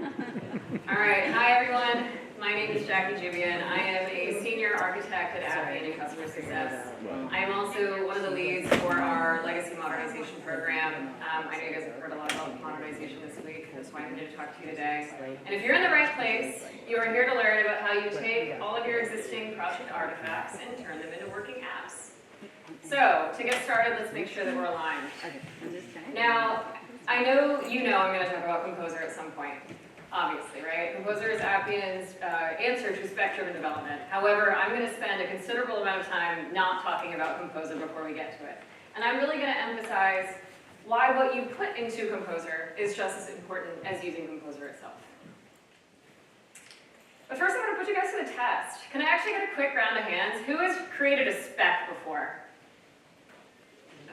All right, hi everyone. My name is Jackie Jibian. I am a senior architect at Appian in customer success. I am also one of the leads for our legacy modernization program. I know you guys have heard a lot about modernization this week. That's why I'm here to talk to you today. And if you're in the right place, you are here to learn about how you take all of your existing project artifacts and turn them into working apps. So, to get started, let's make sure that we're aligned. Now, I know you know I'm going to talk about Composer at some point. Obviously, right? Composer is Appian's answer to spec-driven development. However, I'm going to spend a considerable amount of time not talking about Composer before we get to it. And I'm really going to emphasize why what you put into Composer is just as important as using Composer itself. But first, I'm going to put you guys to the test. Can I actually get a quick round of hands? Who has created a spec before?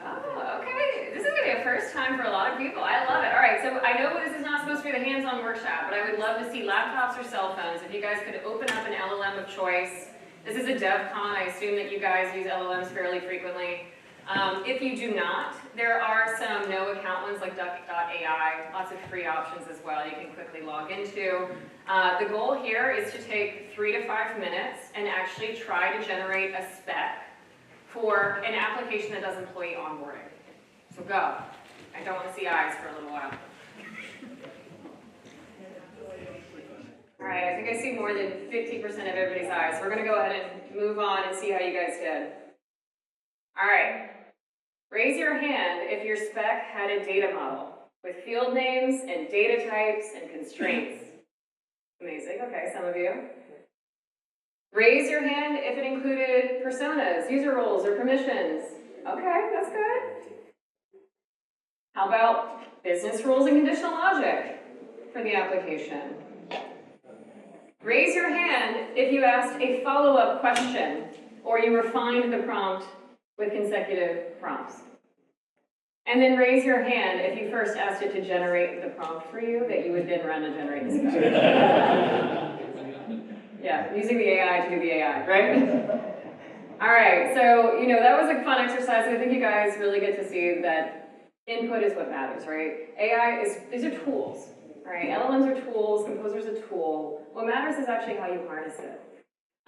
Oh, okay. This is going to be a first time for a lot of people. I love it. All right, so I know this is not supposed to be the hands-on workshop, but I would love to see laptops or cell phones. If you guys could open up an LLM of choice. This is a DevCon. I assume that you guys use LLMs fairly frequently. If you do not, there are some no-account ones like Duck.ai, lots of free options as well you can quickly log into. The goal here is to take 3 to 5 minutes and actually try to generate a spec for an application that does employee onboarding. So go. I don't want to see eyes for a little while. All right, I think I see more than 50% of everybody's eyes. So we're going to go ahead and move on and see how you guys did. All right. Raise your hand if your spec had a data model with field names and data types and constraints. Amazing. Okay, some of you. Raise your hand if it included personas, user roles, or permissions. Okay, that's good. How about business rules and conditional logic for the application? Raise your hand if you asked a follow-up question or you refined the prompt with consecutive prompts. And then raise your hand if you first asked it to generate the prompt for you that you would then run to generate the spec. Yeah, using the AI to do the AI, right? All right, so, that was a fun exercise. I think you guys really get to see that input is what matters, right? these are tools, right? LLMs are tools, Composer's a tool. What matters is actually how you harness it.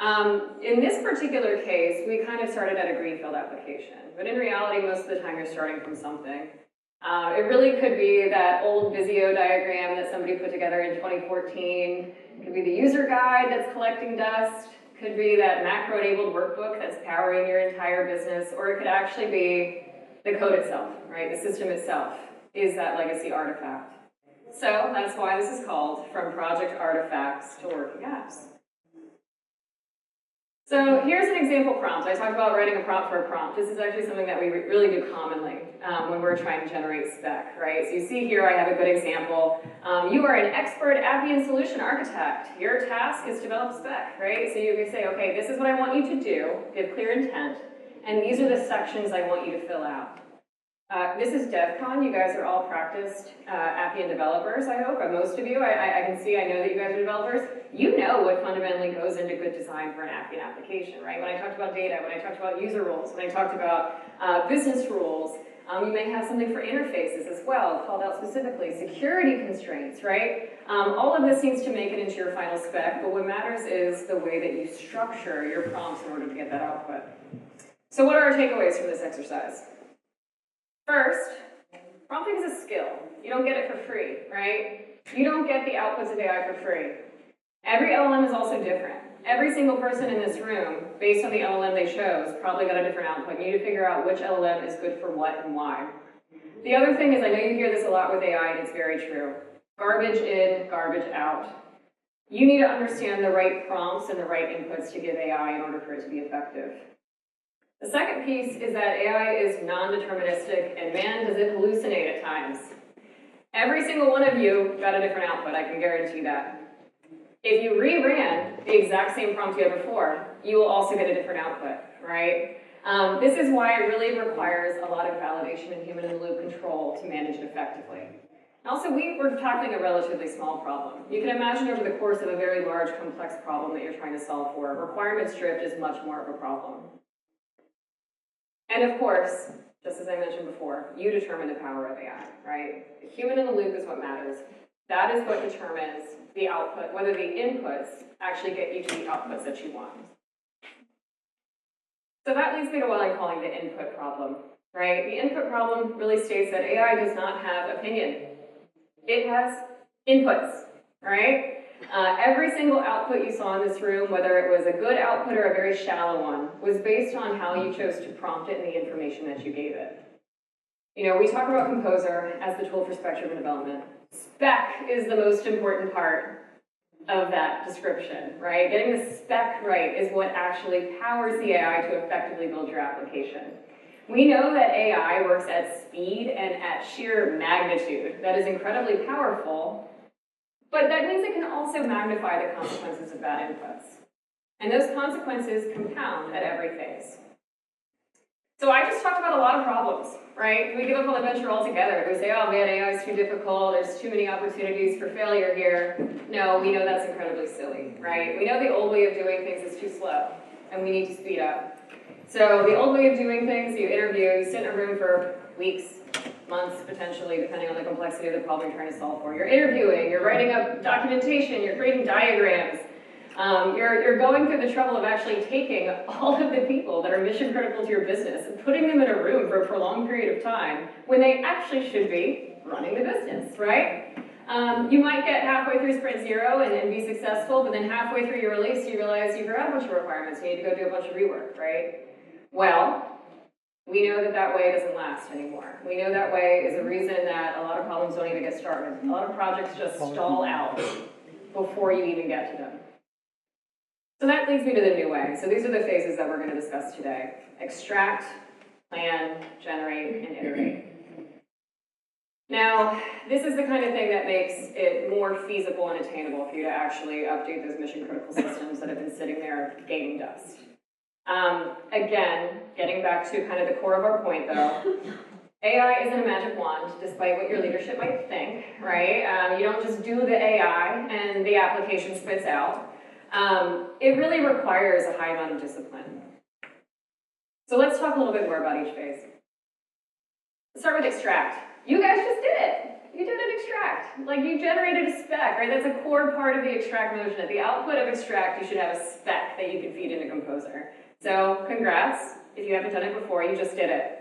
In this particular case, we kind of started at a greenfield application, but in reality, most of the time you're starting from something. It really could be that old Visio diagram that somebody put together in 2014. It could be the user guide that's collecting dust. It could be that macro-enabled workbook that's powering your entire business. Or it could actually be the code itself, right? The system itself is that legacy artifact. So that's why this is called From Project Artifacts to Working Apps. So here's an example prompt. I talked about writing a prompt for a prompt. This is actually something that we really do commonly when we're trying to generate spec, right? So you see here I have a good example. You are an expert Appian solution architect. Your task is to develop spec, right? So you can say, okay, this is what I want you to do, give clear intent, and these are the sections I want you to fill out. This is DevCon. You guys are all practiced Appian developers, I hope. Most of you, I can see, I know that you guys are developers. You know what fundamentally goes into good design for an Appian application, right? When I talked about data, when I talked about user roles, when I talked about business rules, you may have something for interfaces as well, called out specifically. Security constraints, right? All of this needs to make it into your final spec, but what matters is the way that you structure your prompts in order to get that output. So what are our takeaways from this exercise? First, prompting is a skill. You don't get it for free, right? You don't get the outputs of AI for free. Every LLM is also different. Every single person in this room, based on the LLM they chose, probably got a different output. You need to figure out which LLM is good for what and why. The other thing is, I know you hear this a lot with AI, and it's very true. Garbage in, garbage out. You need to understand the right prompts and the right inputs to give AI in order for it to be effective. The second piece is that AI is non-deterministic, and man, does it hallucinate at times. Every single one of you got a different output, I can guarantee that. If you reran the exact same prompt you had before, you will also get a different output, right? This is why it really requires a lot of validation and human-in-the-loop control to manage it effectively. Also, we're tackling a relatively small problem. You can imagine over the course of a very large, complex problem that you're trying to solve for, requirements drift is much more of a problem. And of course, just as I mentioned before, you determine the power of AI, right? The human in the loop is what matters. That is what determines the output, whether the inputs actually get you to the outputs that you want. So that leads me to what I'm calling the input problem, right? The input problem really states that AI does not have opinion. It has inputs, right? Every single output you saw in this room, whether it was a good output or a very shallow one, was based on how you chose to prompt it and the information that you gave it. You know, we talk about Composer as the tool for spec-driven development. Spec is the most important part of that description, right? Getting the spec right is what actually powers the AI to effectively build your application. We know that AI works at speed and at sheer magnitude. That is incredibly powerful, but that means it can also magnify the consequences of bad inputs. And those consequences compound at every phase. So I just talked about a lot of problems, right? Do we give up on the venture altogether? Do we say, oh man, AI is too difficult, there's too many opportunities for failure here? No, we know that's incredibly silly, right? We know the old way of doing things is too slow, and we need to speed up. So the old way of doing things, you interview, you sit in a room for weeks, months, potentially, depending on the complexity of the problem you're trying to solve for. You're interviewing, you're writing up documentation, you're creating diagrams. You're going through the trouble of actually taking all of the people that are mission critical to your business and putting them in a room for a prolonged period of time when they actually should be running the business, right? You might get halfway through sprint 0 and be successful, but then halfway through your release you realize you forgot a bunch of requirements, you need to go do a bunch of rework, right? Well, we know that that way doesn't last anymore. We know that way is a reason that a lot of problems don't even get started. A lot of projects just stall out before you even get to them. So that leads me to the new way. So these are the phases that we're going to discuss today. Extract, plan, generate, and iterate. Now, this is the kind of thing that makes it more feasible and attainable for you to actually update those mission-critical systems that have been sitting there gaining dust. Again, getting back to kind of the core of our point, though, AI isn't a magic wand, despite what your leadership might think, right? You don't just do the AI and the application spits out. It really requires a high amount of discipline. So let's talk a little bit more about each phase. Let's start with extract. You guys just did it. You did an extract. Like, you generated a spec, right? That's a core part of the extract motion. At the output of extract, you should have a spec that you can feed into Composer. So congrats. If you haven't done it before, you just did it.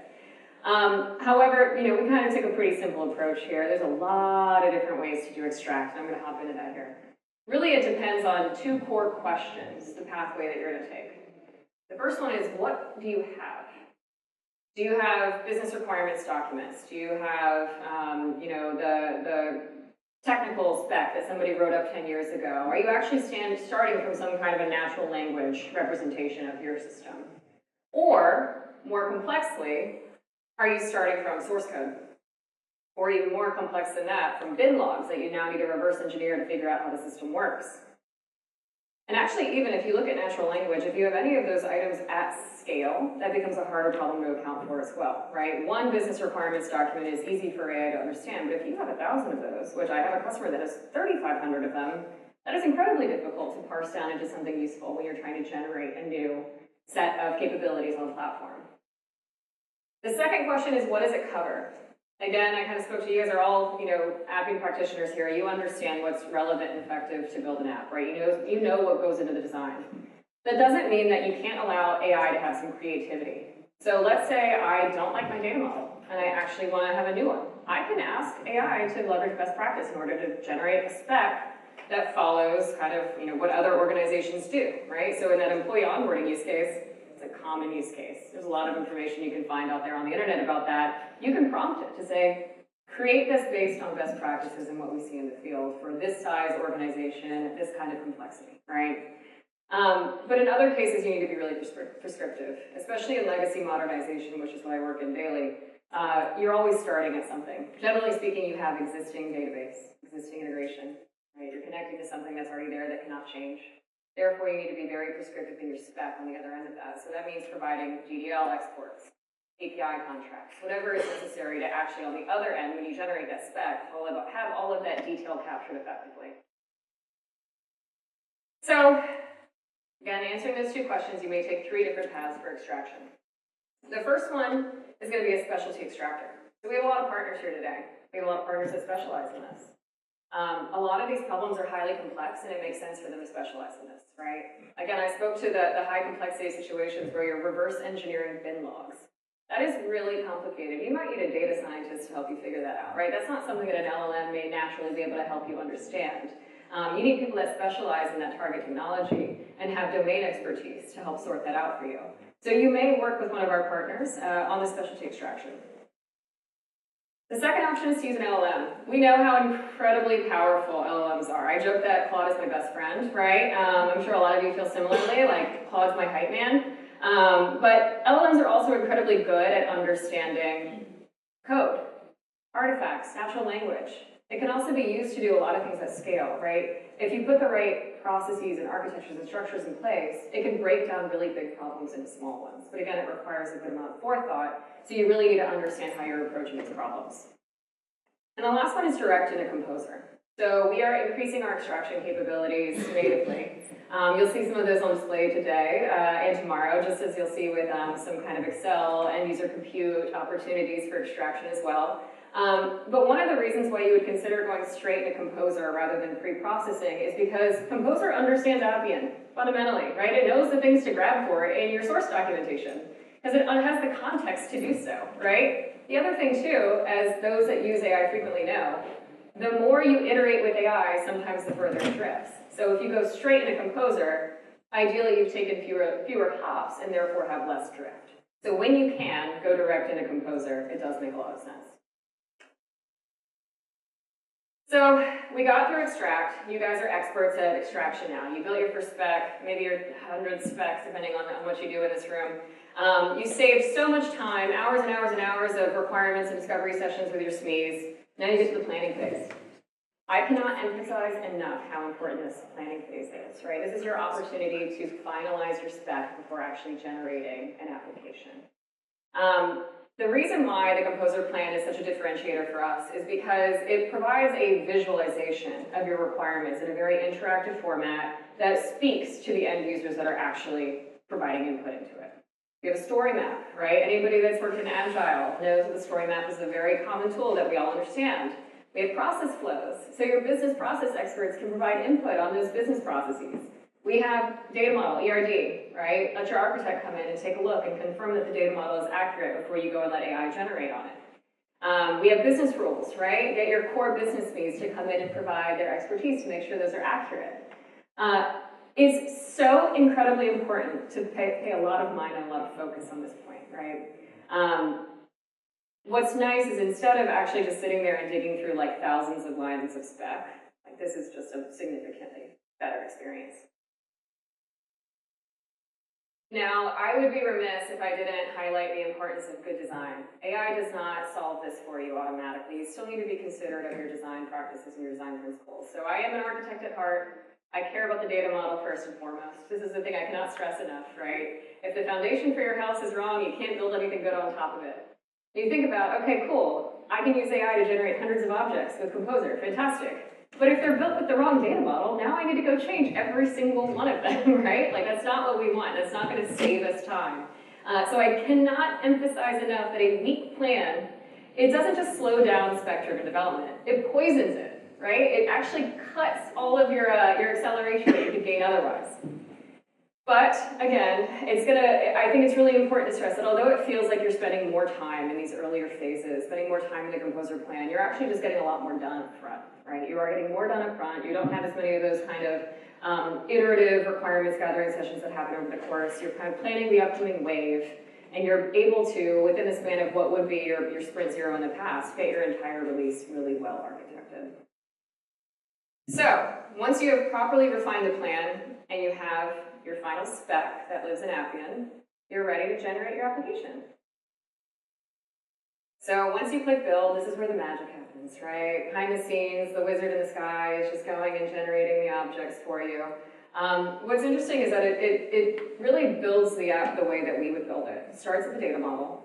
However, you know, we kind of took a pretty simple approach here. There's a lot of different ways to do extract, and I'm going to hop into that here. Really, it depends on two core questions, the pathway that you're going to take. The first one is, what do you have? Do you have business requirements documents? Do you have, you know, the technical spec that somebody wrote up 10 years ago? Are you actually starting from some kind of a natural language representation of your system? Or, more complexly, are you starting from source code? Or even more complex than that, from bin logs that you now need to reverse engineer to figure out how the system works. And actually, even if you look at natural language, if you have any of those items at scale, that becomes a harder problem to account for as well, right? One business requirements document is easy for AI to understand, but if you have 1,000 of those, which I have a customer that has 3,500 of them, that is incredibly difficult to parse down into something useful when you're trying to generate a new set of capabilities on the platform. The second question is, what does it cover? Again, I kind of spoke to you guys are all, you know, Appian practitioners here. You understand what's relevant and effective to build an app, right? You know what goes into the design. That doesn't mean that you can't allow AI to have some creativity. So let's say I don't like my data model and I actually want to have a new one. I can ask AI to leverage best practice in order to generate a spec that follows kind of, you know, what other organizations do, right? So in that employee onboarding use case, a common use case. There's a lot of information you can find out there on the internet about that. You can prompt it to say, create this based on best practices and what we see in the field for this size organization, this kind of complexity, right? But in other cases, you need to be really prescriptive, especially in legacy modernization, which is what I work in daily. You're always starting at something. Generally speaking, you have existing database, existing integration, right? You're connecting to something that's already there that cannot change. Therefore, you need to be very prescriptive in your spec on the other end of that. So that means providing GDL exports, API contracts, whatever is necessary to actually, on the other end, when you generate that spec, have all of that detail captured effectively. So, again, answering those two questions, you may take 3 different paths for extraction. The first one is going to be a specialty extractor. So we have a lot of partners here today. We have a lot of partners that specialize in this. A lot of these problems are highly complex, and it makes sense for them to specialize in this, right? Again, I spoke to the high complexity situations where you're reverse engineering bin logs. That is really complicated. You might need a data scientist to help you figure that out, right? That's not something that an LLM may naturally be able to help you understand. You need people that specialize in that target technology and have domain expertise to help sort that out for you. So you may work with one of our partners on the specialty extraction. The second option is to use an LLM. We know how incredibly powerful LLMs are. I joke that Claude is my best friend, right? I'm sure a lot of you feel similarly, like Claude's my hype man. But LLMs are also incredibly good at understanding code, artifacts, natural language. It can also be used to do a lot of things at scale, right? If you put the right processes and architectures and structures in place, it can break down really big problems into small ones. But again, it requires a good amount of forethought, so you really need to understand how you're approaching these problems. And the last one is direct into Composer. So we are increasing our extraction capabilities natively. You'll see some of those on display today and tomorrow, just as you'll see with some kind of Excel and user compute opportunities for extraction as well. But one of the reasons why you would consider going straight into Composer rather than pre-processing is because Composer understands Appian, fundamentally, right? It knows the things to grab for in your source documentation, because it has the context to do so, right? The other thing too, as those that use AI frequently know, the more you iterate with AI, sometimes the further it drifts. So if you go straight into Composer, ideally you've taken fewer hops and therefore have less drift. So when you can go direct into Composer, it does make a lot of sense. So we got through extract. You guys are experts at extraction now. You built your first spec, maybe your 100 specs, depending on what you do in this room. You saved so much time, hours and hours and hours of requirements and discovery sessions with your SMEs. Now you get to the planning phase. I cannot emphasize enough how important this planning phase is, right? This is your opportunity to finalize your spec before actually generating an application. The reason why the Composer plan is such a differentiator for us is because it provides a visualization of your requirements in a very interactive format that speaks to the end users that are actually providing input into it. We have a story map, right? Anybody that's worked in Agile knows that the story map is a very common tool that we all understand. We have process flows, so your business process experts can provide input on those business processes. We have data model, ERD, right? Let your architect come in and take a look and confirm that the data model is accurate before you go and let AI generate on it. We have business rules, right? Get your core business needs to come in and provide their expertise to make sure those are accurate. It's so incredibly important to pay a lot of mind and a lot of focus on this point, right? What's nice is instead of actually just sitting there and digging through like thousands of lines of spec, like this is just a significantly better experience. Now, I would be remiss if I didn't highlight the importance of good design. AI does not solve this for you automatically. You still need to be considerate of your design practices and your design principles. So I am an architect at heart. I care about the data model first and foremost. This is the thing I cannot stress enough, right? If the foundation for your house is wrong, you can't build anything good on top of it. You think about, okay, cool, I can use AI to generate hundreds of objects with Composer, fantastic. But if they're built with the wrong data model, now I need to go change every single one of them, right? Like that's not what we want. That's not going to save us time. So I cannot emphasize enough that a weak plan, it doesn't just slow down spec-driven development. It poisons it, right? It actually cuts all of your acceleration that you could gain otherwise. But again, I think it's really important to stress that although it feels like you're spending more time in these earlier phases, spending more time in the Composer plan, you're actually just getting a lot more done up front, right? You are getting more done up front. You don't have as many of those kind of iterative requirements gathering sessions that happen over the course. You're kind of planning the upcoming wave, and you're able to, within the span of what would be your sprint zero in the past, get your entire release really well architected. So, once you have properly refined the plan, and you have your final spec that lives in Appian, you're ready to generate your application. So once you click build, this is where the magic happens, right? Behind the scenes, the wizard in the sky is just going and generating the objects for you. What's interesting is that it really builds the app the way that we would build it. It starts with the data model.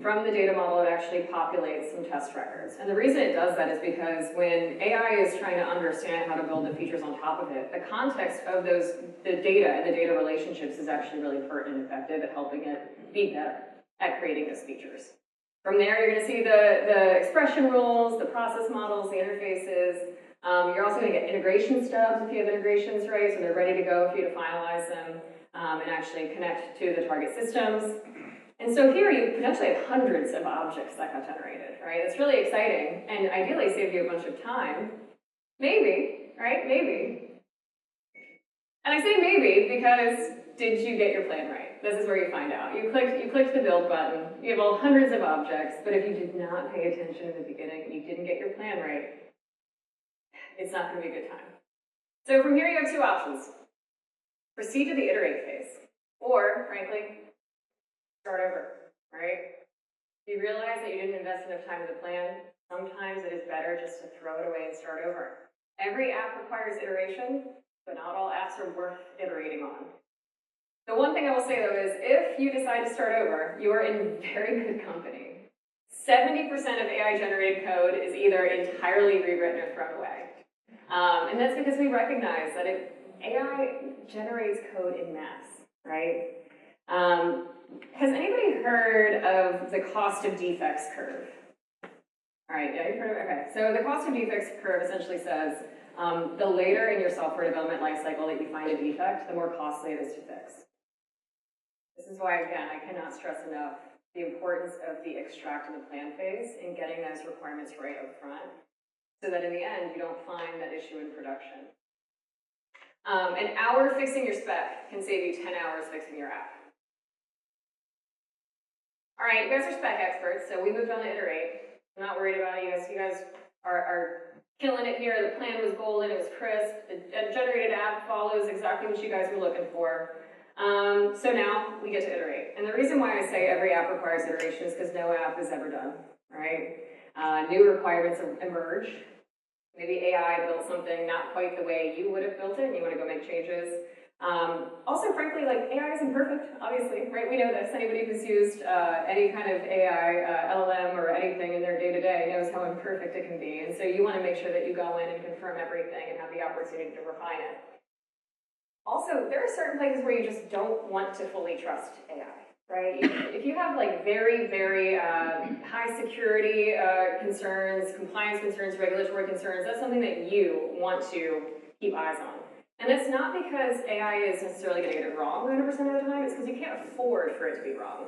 From the data model, it actually populates some test records. And the reason it does that is because when AI is trying to understand how to build the features on top of it, the context of the data and the data relationships is actually really pertinent and effective at helping it be better at creating those features. From there, you're going to see the expression rules, the process models, the interfaces. You're also going to get integration stubs if you have integrations, right? So they're ready to go for you to finalize them and actually connect to the target systems. And so here you potentially have hundreds of objects that got generated, right? It's really exciting and ideally save you a bunch of time. Maybe, right? Maybe. And I say maybe because did you get your plan right? This is where you find out. You clicked the build button, you have all hundreds of objects, but if you did not pay attention in the beginning and you didn't get your plan right, it's not going to be a good time. So from here you have two options. Proceed to the iterate phase, or frankly, start over, right? If you realize that you didn't invest enough time in the plan, sometimes it is better just to throw it away and start over. Every app requires iteration, but not all apps are worth iterating on. The one thing I will say though is if you decide to start over, you are in very good company. 70% of AI generated code is either entirely rewritten or thrown away. And that's because we recognize that AI generates code in mass, right? Has anybody heard of the cost of defects curve? All right, yeah, you've heard of it? Okay, so the cost of defects curve essentially says the later in your software development lifecycle that you find a defect, the more costly it is to fix. This is why, again, I cannot stress enough the importance of the extract and the plan phase in getting those requirements right up front so that in the end, you don't find that issue in production. An hour fixing your spec can save you 10 hours fixing your app. All right, you guys are spec experts, so we moved on to iterate. I'm not worried about it. You guys are killing it here. The plan was golden, it was crisp. The generated app follows exactly what you guys were looking for. So now we get to iterate. And the reason why I say every app requires iteration is because no app is ever done, right? New requirements emerge. Maybe AI built something not quite the way you would have built it and you want to go make changes. Also, frankly, like AI isn't perfect, obviously, right? We know this. Anybody who's used any kind of AI, LLM or anything in their day-to-day knows how imperfect it can be. And so you want to make sure that you go in and confirm everything and have the opportunity to refine it. Also, there are certain places where you just don't want to fully trust AI, right? If you have like very, very high security concerns, compliance concerns, regulatory concerns, that's something that you want to keep eyes on. And it's not because AI is necessarily going to get it wrong 100% of the time, it's because you can't afford for it to be wrong.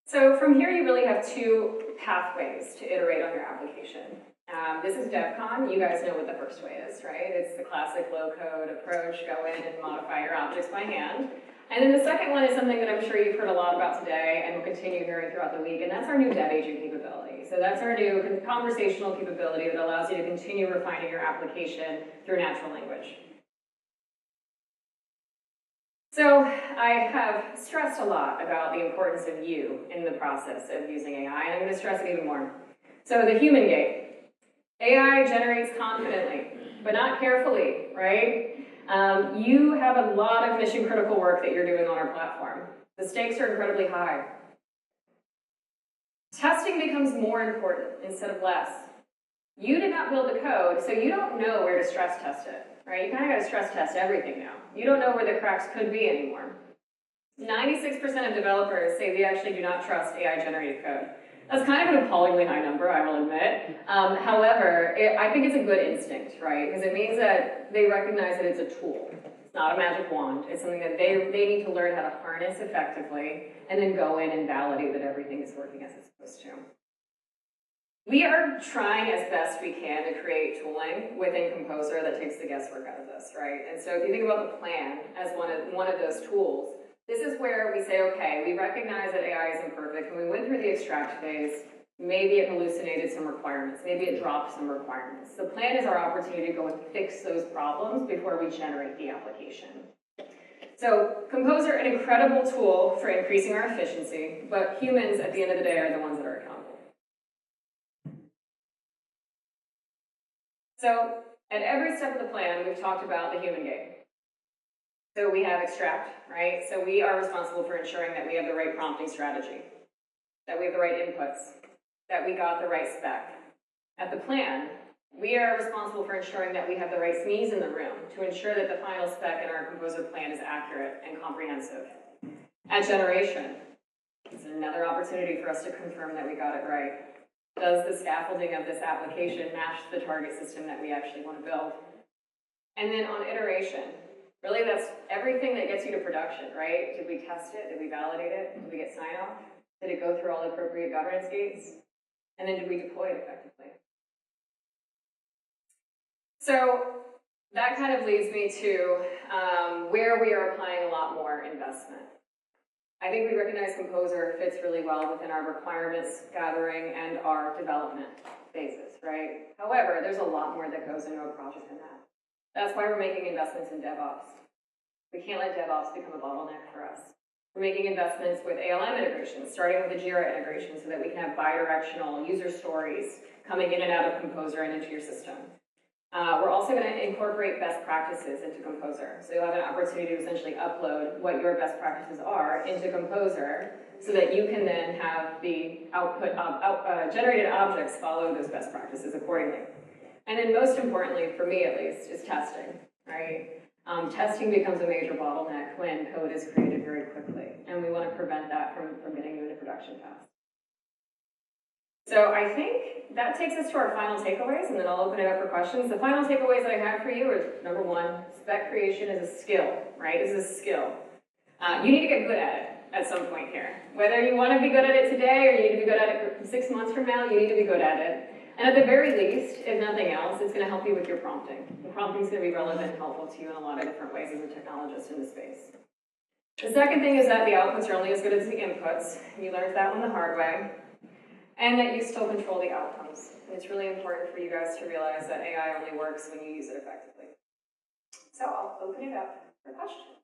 So from here, you really have two pathways to iterate on your application. This is DevCon. You guys know what the first way is, right? It's the classic low-code approach, go in and modify your objects by hand. And then the second one is something that I'm sure you've heard a lot about today and will continue hearing throughout the week, and that's our new dev agent capability. So that's our new conversational capability that allows you to continue refining your application through natural language. So I have stressed a lot about the importance of you in the process of using AI, and I'm going to stress it even more. So the human gate. AI generates confidently, but not carefully, right? You have a lot of mission-critical work that you're doing on our platform. The stakes are incredibly high. Testing becomes more important instead of less. You did not build the code, so you don't know where to stress test it, right? You kind of got to stress test everything now. You don't know where the cracks could be anymore. 96% of developers say they actually do not trust AI-generated code. That's kind of an appallingly high number, I will admit. However, I think it's a good instinct, right? Because it means that they recognize that it's a tool. It's not a magic wand. It's something that they need to learn how to harness effectively and then go in and validate that everything is working as it's supposed to. We are trying as best we can to create tooling within Composer that takes the guesswork out of this, right? And so if you think about the plan as one of those tools, this is where we say, okay, we recognize that AI is imperfect. When we went through the extract phase, maybe it hallucinated some requirements. Maybe it dropped some requirements. The plan is our opportunity to go and fix those problems before we generate the application. So Composer, an incredible tool for increasing our efficiency, but humans, at the end of the day, are the ones that are accountable. So at every step of the plan, we've talked about the human gate. So we have extract, right? So we are responsible for ensuring that we have the right prompting strategy, that we have the right inputs, that we got the right spec. At the plan, we are responsible for ensuring that we have the right SMEs in the room to ensure that the final spec in our Composer plan is accurate and comprehensive. At generation, It's another opportunity for us to confirm that we got it right. Does the scaffolding of this application match the target system that we actually want to build? And then on iteration, really that's everything that gets you to production, right? Did we test it? Did we validate it? Did we get sign-off? Did it go through all the appropriate governance gates? And then did we deploy it effectively? So that kind of leads me to where we are applying a lot more investment. I think we recognize Composer fits really well within our requirements gathering and our development phases, right? However, there's a lot more that goes into a project than that. That's why we're making investments in DevOps. We can't let DevOps become a bottleneck for us. We're making investments with ALM integrations, starting with the Jira integration so that we can have bi-directional user stories coming in and out of Composer and into your system. We're also going to incorporate best practices into Composer. So you'll have an opportunity to essentially upload what your best practices are into Composer so that you can then have the output generated objects follow those best practices accordingly. And then most importantly, for me at least, is testing, right? Testing becomes a major bottleneck when code is created very quickly, and we want to prevent that from getting you into production fast. So I think that takes us to our final takeaways, and then I'll open it up for questions. The final takeaways that I have for you is, number one, spec creation is a skill, right? This is a skill. You need to get good at it at some point here. Whether you want to be good at it today or you need to be good at it 6 months from now, you need to be good at it. And at the very least, if nothing else, it's going to help you with your prompting. The prompting is going to be relevant and helpful to you in a lot of different ways as a technologist in the space. The second thing is that the outputs are only as good as the inputs. You learned that one the hard way. And that you still control the outcomes. And it's really important for you guys to realize that AI only works when you use it effectively. So I'll open it up for questions.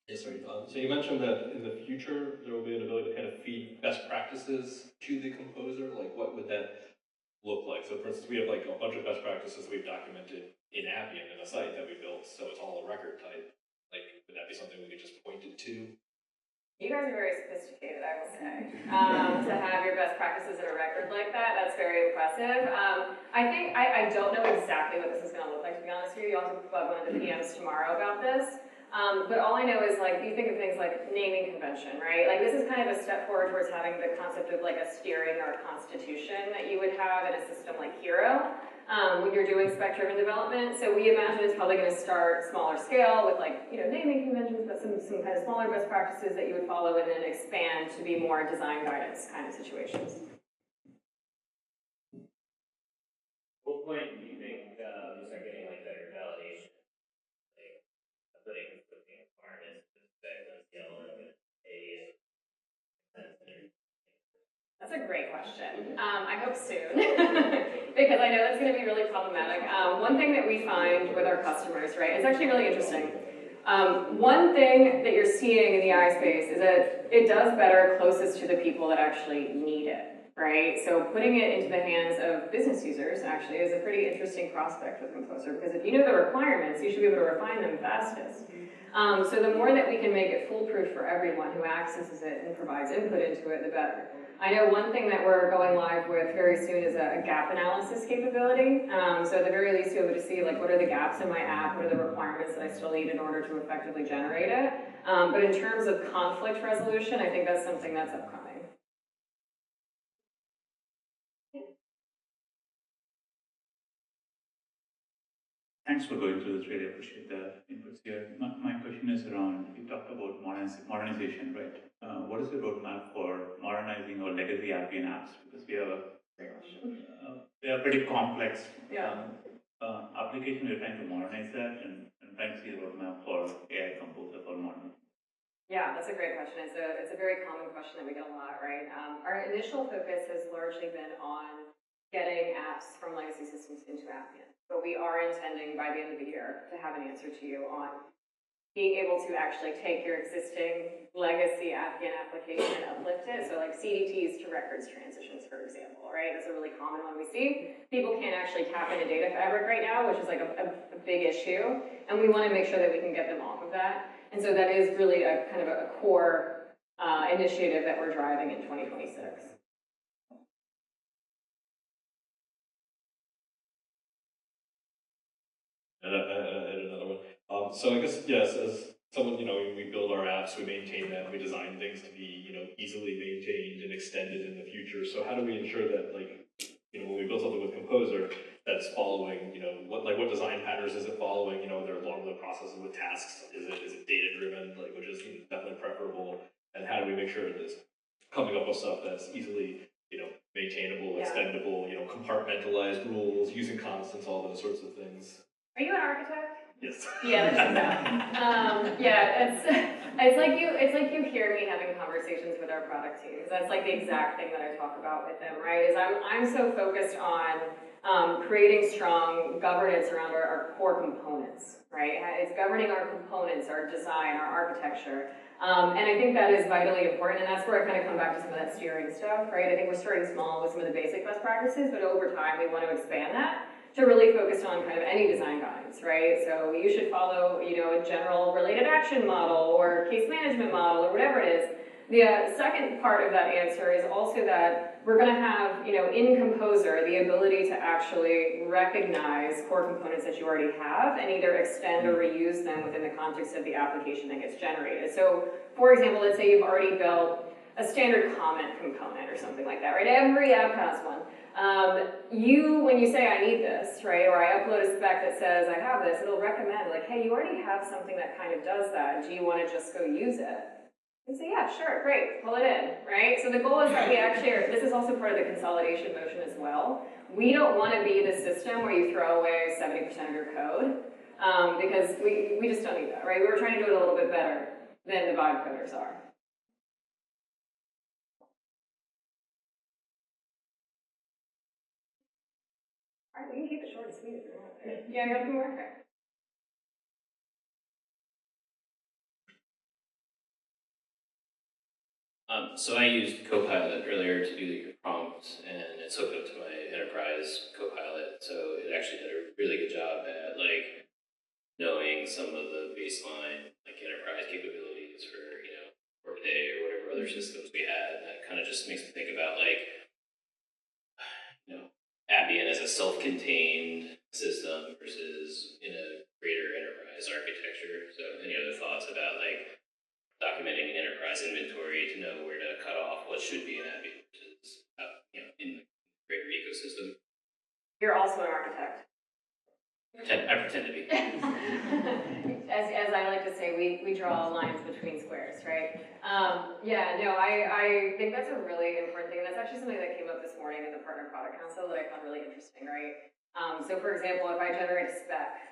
Yes, sorry. So you mentioned that in the future there will be an ability to kind of feed best practices to the composer. Like, what would that look like? So, for instance, we have like a bunch of best practices we've documented in Appian in a site that we built, so it's all a record type. Like, would that be something we could just point it to? You guys are very sophisticated, I will say. To have your best practices in a record like that, that's very impressive. I don't know exactly what this is going to look like, to be honest with you. You'll have to bug one of the PMs tomorrow about this. But all I know is, like, you think of things like naming convention, right? Like, this is kind of a step forward towards having the concept of like a steering or a constitution that you would have in a system like Hero when you're doing spec-driven development. So we imagine it's probably going to start smaller scale with, like, you know, naming conventions, but some kind of smaller best practices that you would follow, and then expand to be more design guidance kind of situations. What point do you think you start getting like better validation? Like putting requirements to spec on CLM and A. That's a great question. I hope soon, because I know that's going to be really problematic. One thing that we find with our customers, right, it's actually really interesting. One thing that you're seeing in the AI space is that it does better closest to the people that actually need it, right? So putting it into the hands of business users actually is a pretty interesting prospect with Composer, because if you know the requirements, you should be able to refine them fastest. So the more that we can make it foolproof for everyone who accesses it and provides input into it, the better. I know one thing that we're going live with very soon is a gap analysis capability. So at the very least, you'll be able to see, like, what are the gaps in my app, what are the requirements that I still need in order to effectively generate it. But in terms of conflict resolution, I think that's something that's upcoming. Thanks for going through this. Really appreciate the inputs here. My question is around, you talked about modernization, right? What is the roadmap for modernizing our legacy Appian apps? Because we have they are pretty complex application. We're trying to modernize that and trying to see the roadmap for AI Composer for modern. Yeah, that's a great question. It's a very common question that we get a lot, right? Our initial focus has largely been on getting apps from legacy systems into Appian. But we are intending by the end of the year to have an answer to you on being able to actually take your existing legacy Appian application and uplift it. So like CDTs to records transitions, for example, right? That's a really common one we see. People can't actually tap into data fabric right now, which is like a big issue. And we want to make sure that we can get them off of that. And so that is really a kind of a core initiative that we're driving in 2026. And another one. So I guess, yes, as someone, we build our apps, we maintain them, we design things to be, easily maintained and extended in the future. So how do we ensure that, like, when we build something with Composer, that's following, what design patterns is it following? There are long lived processes with tasks. Is it data driven, like, which is definitely preferable? And how do we make sure that it's coming up with stuff that's easily, maintainable, extendable, compartmentalized rules, using constants, all those sorts of things. Are you an architect? Yes. Yeah, that's yeah, it's like you hear me having conversations with our product teams. That's like the exact thing that I talk about with them, right? Is I'm so focused on creating strong governance around our core components, right? It's governing our components, our design, our architecture. And I think that is vitally important, and that's where I kind of come back to some of that steering stuff, right? I think we're starting small with some of the basic best practices, but over time we want to expand that to really focus on kind of any design guidance, right? So you should follow, a general related action model or case management model or whatever it is. The second part of that answer is also that we're going to have, in Composer, the ability to actually recognize core components that you already have and either extend or reuse them within the context of the application that gets generated. So, for example, let's say you've already built a standard comment component or something like that, right? Every app has one. When you say I need this, right, or I upload a spec that says I have this, it'll recommend like, hey, you already have something that kind of does that. Do you want to just go use it? And say, yeah, sure, great, pull it in, right? So the goal is that we actually this is also part of the consolidation motion as well. We don't want to be the system where you throw away 70% of your code, because we just don't need that, right? We were trying to do it a little bit better than the vibe coders are. All right, we can keep it short and sweet if you want. Yeah, I got a few more. Okay. So I used Copilot earlier to do your prompts, and it's hooked up to my enterprise Copilot. So it actually did a really good job at like knowing some of the baseline like enterprise capabilities for Workday or whatever other systems we had. That kind of just makes me think about like Appian as a self-contained system versus in a greater enterprise architecture. So any other thoughts about like documenting an enterprise inventory to know where to cut off what should be an Appian versus in the greater ecosystem? You're also an architect. I pretend to be. As I like to say, we draw lines between squares, right? I think that's a really important thing, and that's actually something that came up this morning in the Partner Product Council that I found really interesting, right? So for example, if I generate a spec,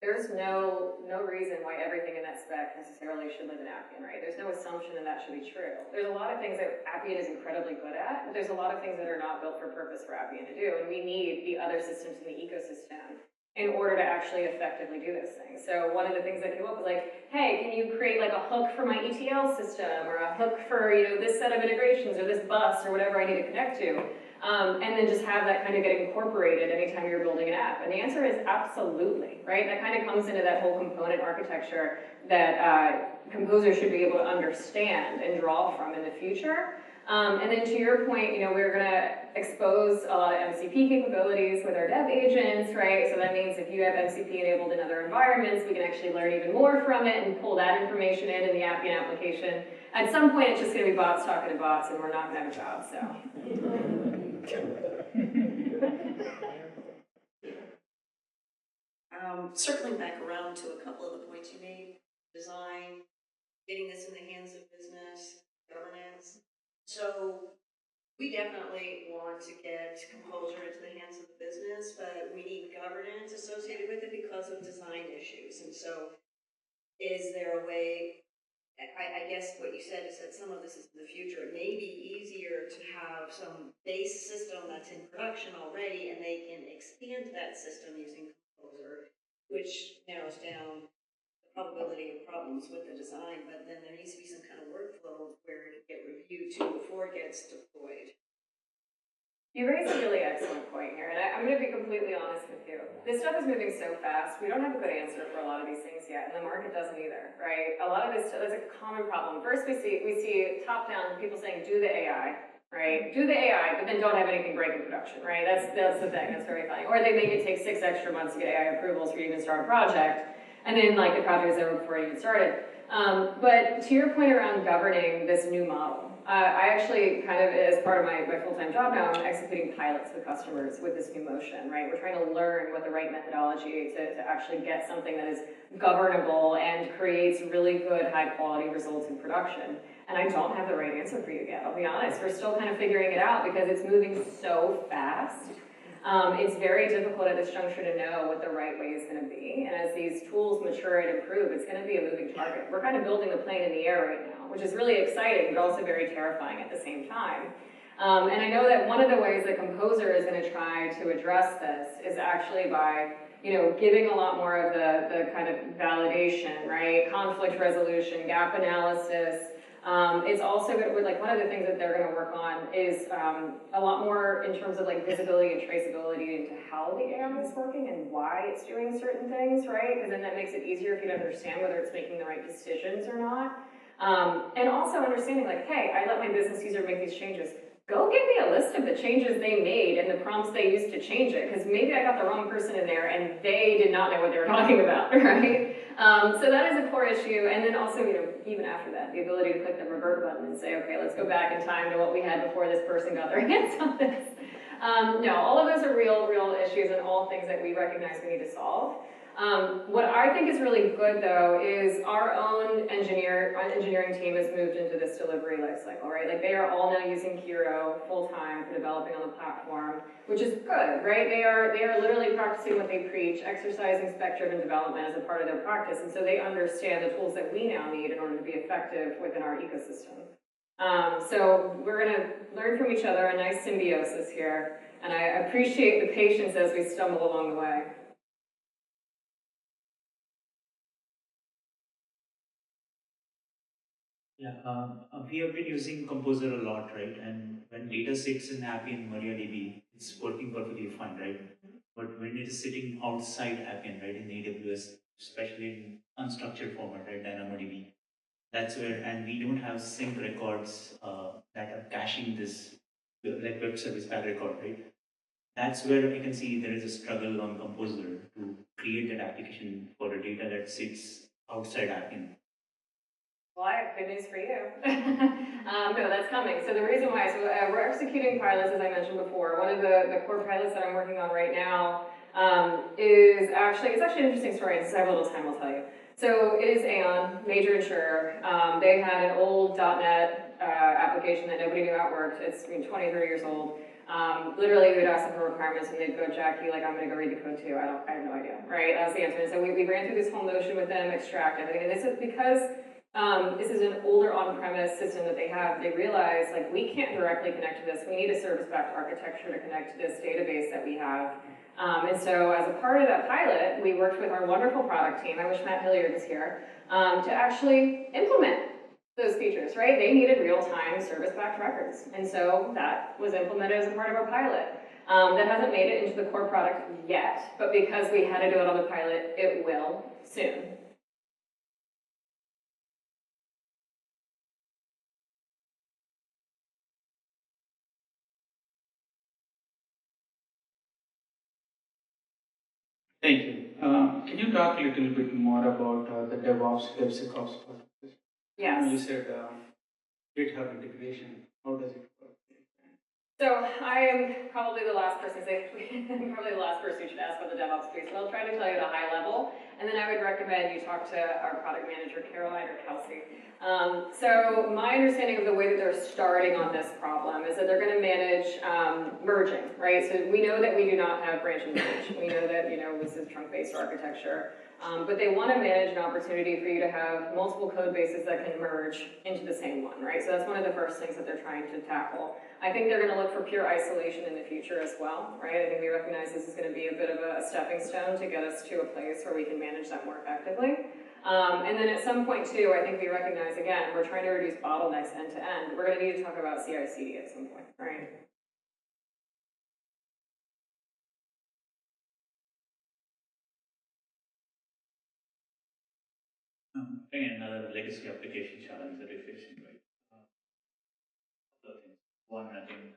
there's no reason why everything in that spec necessarily should live in Appian, right? There's no assumption that that should be true. There's a lot of things that Appian is incredibly good at, but there's a lot of things that are not built for purpose for Appian to do, and we need the other systems in the ecosystem in order to actually effectively do those things. So one of the things that came up was like, hey, can you create like a hook for my ETL system, or a hook for this set of integrations, or this bus, or whatever I need to connect to? And then just have that kind of get incorporated anytime you're building an app. And the answer is absolutely, right? That kind of comes into that whole component architecture that Composer should be able to understand and draw from in the future. And then to your point, we're going to expose a lot of MCP capabilities with our dev agents, right? So that means if you have MCP enabled in other environments, we can actually learn even more from it and pull that information in the Appian application. At some point, it's just going to be bots talking to bots, and we're not going to have a job, so. Circling back around to a couple of the points you made, design, getting this in the hands of business, governance. So we definitely want to get Composer into the hands of the business, but we need governance associated with it because of design issues. And so is there a way, I guess what you said is that some of this is in the future. It may be easier to have some base system that's in production already, and they can expand that system using Composer, which narrows down the probability of problems with the design, but then there needs to be some kind of workflow where it can get reviewed too before it gets deployed. You raised a really excellent point here, and I'm going to be completely honest with you. This stuff is moving so fast, we don't have a good answer for a lot of these things yet, and the market doesn't either, right? A lot of this, that's a common problem. First, we see top-down people saying, do the AI, right? Do the AI, but then don't have anything break in production, right? That's the thing, that's very funny. Or they make it take 6 extra months to get AI approvals for you to even start a project, and then like the project is over before you even started. But to your point around governing this new model, I actually kind of, as part of my full-time job now, I'm executing pilots with customers with this new motion, right? We're trying to learn what the right methodology to actually get something that is governable and creates really good, high-quality results in production. And I don't have the right answer for you yet, I'll be honest. We're still kind of figuring it out because it's moving so fast. It's very difficult at this juncture to know what the right way is going to be. And as these tools mature and improve, it's going to be a moving target. We're kind of building the plane in the air right now, which is really exciting, but also very terrifying at the same time. And I know that one of the ways that Composer is going to try to address this is actually by giving a lot more of the kind of validation, right? Conflict resolution, gap analysis. It's also good with, like, one of the things that they're going to work on is a lot more in terms of like visibility and traceability into how the AI is working and why it's doing certain things, right? Because then that makes it easier for you to understand whether it's making the right decisions or not. And also understanding like, hey, I let my business user make these changes. Go give me a list of the changes they made and the prompts they used to change it, because maybe I got the wrong person in there and they did not know what they were talking about, right? So that is a core issue. And then also, even after that, the ability to click the revert button and say, okay, let's go back in time to what we had before this person got their hands on this. No, all of those are real issues and all things that we recognize we need to solve. What I think is really good, though, is our own engineering team has moved into this delivery lifecycle, right? Like, they are all now using Kiro full-time for developing on the platform, which is good, right? They are literally practicing what they preach, exercising spec-driven development as a part of their practice, and so they understand the tools that we now need in order to be effective within our ecosystem. So we're going to learn from each other, a nice symbiosis here, and I appreciate the patience as we stumble along the way. Yeah, we have been using Composer a lot, right? And when data sits in Appian MariaDB, it's working perfectly fine, right? But when it is sitting outside Appian, right, in AWS, especially in unstructured format, right, DynamoDB, that's where, and we don't have sync records that are caching this, like web service pack record, right? That's where I can see there is a struggle on Composer to create that application for a data that sits outside Appian. Well, I have good news for you. No, that's coming. So the reason why, we're executing pilots, as I mentioned before. One of the core pilots that I'm working on right now it's actually an interesting story. In a little time, I'll tell you. So it is Aon, major insurer. They had an old .NET application that nobody knew how it worked. It's 20, 30 years old. Literally, we would ask them for requirements, and they'd go, Jackie, like, I'm going to go read the code too. I have no idea, right? That was the answer. And so we ran through this whole motion with them, extract everything. And this is because this is an older on-premise system that they have. They realize, like, we can't directly connect to this. We need a service-backed architecture to connect to this database that we have. And so as a part of that pilot, we worked with our wonderful product team, I wish Matt Hilliard was here, to actually implement those features, right? They needed real-time service-backed records. And so that was implemented as a part of our pilot. That hasn't made it into the core product yet, but because we had to do it on the pilot, it will soon. Thank you. Can you talk a little bit more about the DevOps, DevSecOps process? Yes. You said GitHub integration. How does it work? So I am probably the last person you should ask about the DevOps piece, but I'll try to tell you at a high level, and then I would recommend you talk to our product manager, Caroline or Kelsey. So my understanding of the way that they're starting on this problem is that they're going to manage merging, right? So we know that we do not have branch and merge. We know that, this is trunk-based architecture. But they want to manage an opportunity for you to have multiple code bases that can merge into the same one, right? So that's one of the first things that they're trying to tackle. I think they're going to look for pure isolation in the future as well, right? I think we recognize this is going to be a bit of a stepping stone to get us to a place where we can manage that more effectively. And then at some point too, I think we recognize, again, we're trying to reduce bottlenecks end to end. We're going to need to talk about CI/CD at some point, right? Again, another legacy application challenge that we're facing, right? Other things. One, I think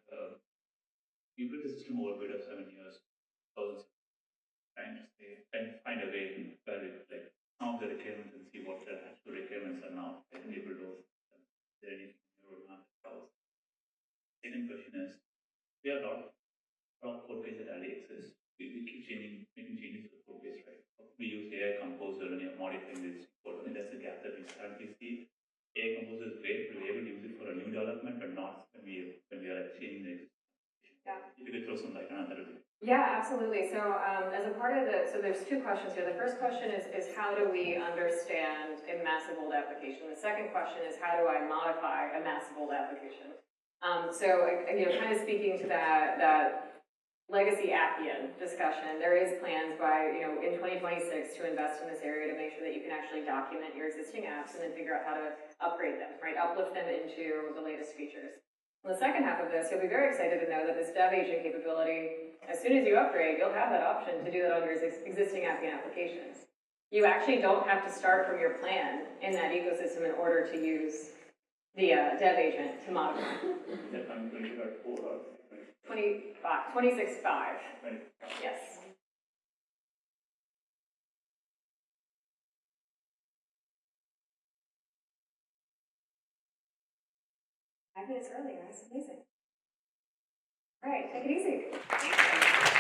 we built the system over a period of 7 years, thousands trying to find a way where we could like some of the requirements and see what the actual requirements are now and able to is there anything in your roadmap that covers. Second question is we have a lot of code base that already exists. We keep making changes to the code base, right? We use AI Composer and you're modifying this code. I mean that's the gap that we currently see. AI Composer is great, but we're able to use it for a new development, but not when we are like changing the existing. Yeah. If you could throw some light on that, would be. Yeah, absolutely. So as a part of so there's two questions here. The first question is how do we understand a massive old application? The second question is how do I modify a massive old application? So kind of speaking to that legacy Appian discussion, there is plans by, in 2026 to invest in this area to make sure that you can actually document your existing apps and then figure out how to upgrade them, right? Uplift them into the latest features. In the second half of this, you'll be very excited to know that this dev agent capability, as soon as you upgrade, you'll have that option to do that on your existing Appian applications. You actually don't have to start from your plan in that ecosystem in order to use the dev agent to modify. That I'm 20.4 or 26.5. right. Yes. 5 minutes earlier, that's amazing. All right, take it easy.